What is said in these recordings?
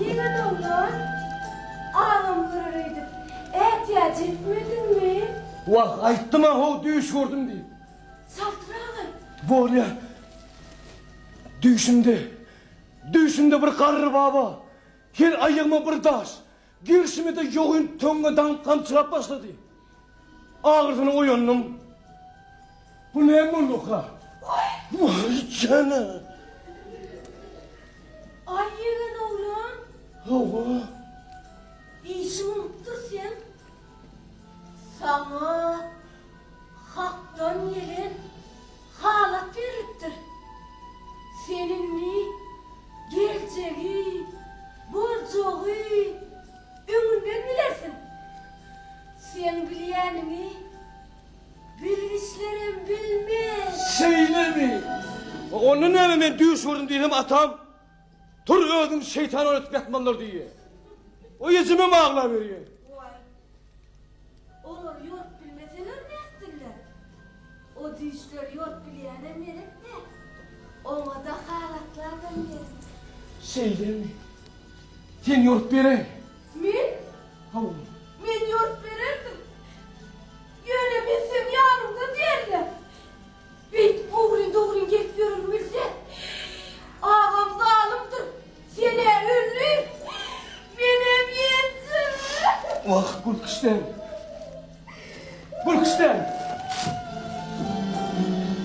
yeğen oğlan. Ağam vururuydu. İhtiyaç etmedin mi? Vah ayttım ha o düğüş gördüm diye. Saltırağın. Var ya. Düşümde bir karı baba. Her ayağıma bir taş. Girişime de yoğun tongadan kamçılap başladı. Ağırdan uyandım. Bu ne mulluk ha? Vay canına. Ay yeğen oğlan. Hava. İşini unuttun sen. Sana haktan gelen halat verirdir. Seninle gerçeği, borcuğu, önünden bilersin. Sen bileyenini bilgislerin bilmez. Şeyle mi? Onun evime düğüş vurdum diyelim atam. Tur öldüm şeytan öğretip yatmanlar diye. O yüzüme mi ağlar veriyor? Vay. Olur yort bilmeseler ne etsinler? O düşler yort bileyene merek de. Ona da halatlardan verin. Şeyle mi? Sen yurt bere. Men? Hava. Men yort verirdim. Yönebilsem yanımda derler. Beyt doğrun gelip görür bilse. Ağam zalimdir. Seni ünlü. Benim yetim. Vah Gülkışten. Gülkışten.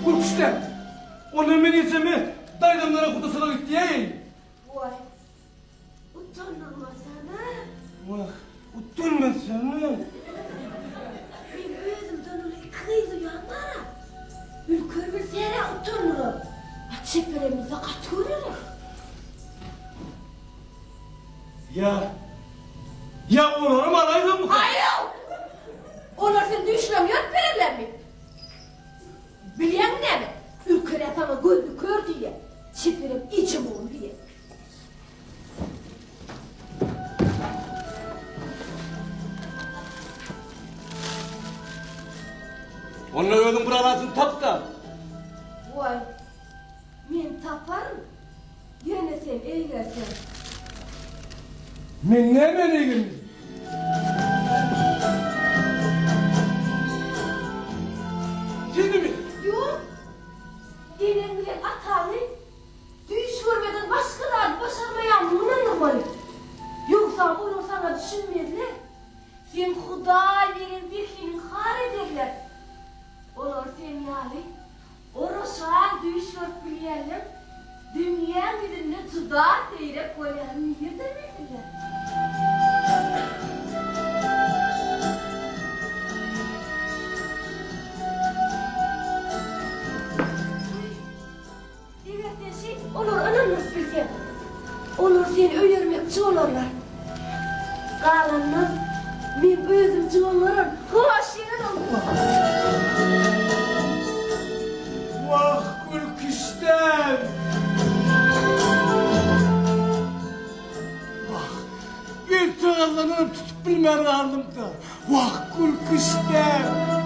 Gülkışten. Onun menizemi dayılarına kutusuna gitti ya. Vay. Utanma sana. Vah utanma sana. Ben gözümden öyle kıydı yanlara. Ülkür bir sere utanırım. Çeperemize katılırım. Ya onları alaydım mı? Hayır! Onlar sen düşünemiyor verirler mi? Bilen ne mi? Ülkür sana gözü kör diye. Çeperim içim olur diye. Onunla öldüm buralasın tap da. Vay. Men taparım. Yine sen eğlersen. Men ne meni girdim? Şimdi mi? Yok. Denen bilen atanı düş görmeden başkalarını başarmayan bunu anlamalı. Yoksa onu sana düşünmediler. Sen Huday verin birliğini har ederler. Onlar sen yani orası düş görüp bileyelim. Dünya birine tutar değerek koyanı niye demediler? Olur ananız bilse. Olur seni öldürmekçi olurlar. Kalanlar ben özümcü olurum. Hoş yerin olur. Vah Gülkışten. Vah bir tağlarını tutup bilmem aldım da. Vah Gülkışten.